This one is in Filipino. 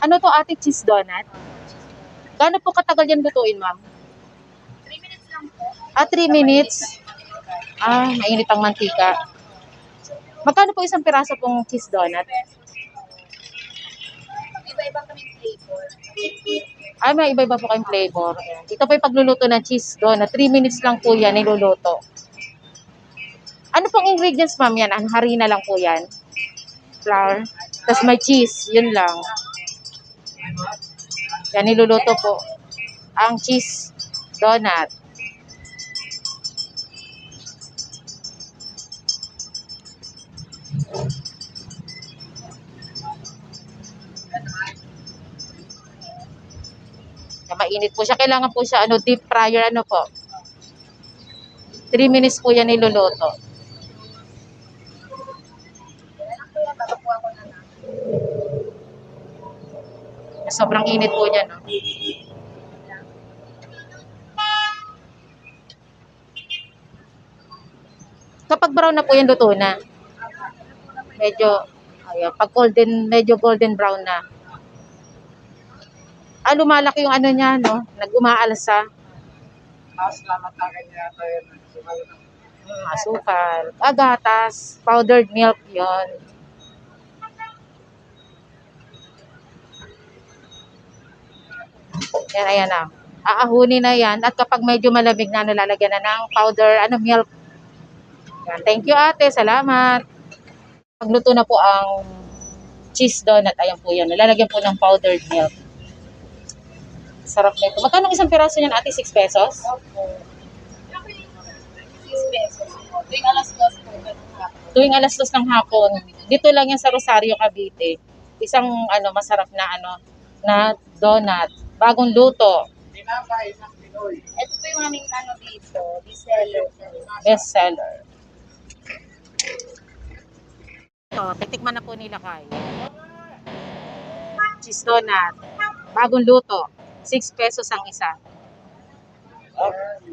Ano to ate, cheese donut? Gaano po katagal yan lutuin, ma'am? 3 minutes lang po. 3 minutes. Mainit ang mantika. Magkano po isang piraso pong cheese donut? Iba-iba kaming flavor. May iba-iba po kayong flavor. Ayan. Ito po yung pagluluto ng cheese donut. 3 minutes lang po yan, niluluto. Ano pong ingredients, ma'am, yan? Harina lang po yan. Flour. Tapos may cheese. Yun lang. Yan, niluluto po ang cheese donut. Yan, mainit po siya. Kailangan po siya deep fryer po. 3 minutes po yan niluluto. Babakuha ko na lang. Sobrang init po niya, no? Kapag brown na po yan, luto na. Medyo, pag medyo golden brown na. Lumalaki yung niya, no? Nag-umaalsa. Salamat na kanya tayo. Asukal. Gatas. Powdered milk yon. Yan, ayan na. Aahunin na yan. At kapag medyo malamig na, lalagyan na ng powder, milk. Yan. Thank you, ate. Salamat. Pagluto na po ang cheese donut. Ayan po yan. Lalagyan po ng powdered milk. Sarap na ito. Magkano isang piraso niyan, ate? 6 pesos? Opo. 6 pesos. Tuwing alas 2 po. Tuwing alas 2 ng hapon. Dito lang yan sa Rosario, Cavite. Isang masarap na na donut. Bagong luto. Tinapay ng Pinoy. Ito po yung aming dito. Bestseller. Best seller. Ito, titikman na po nila kay. Cheese donut. Bagong luto. 6 pesos ang isa. Okay.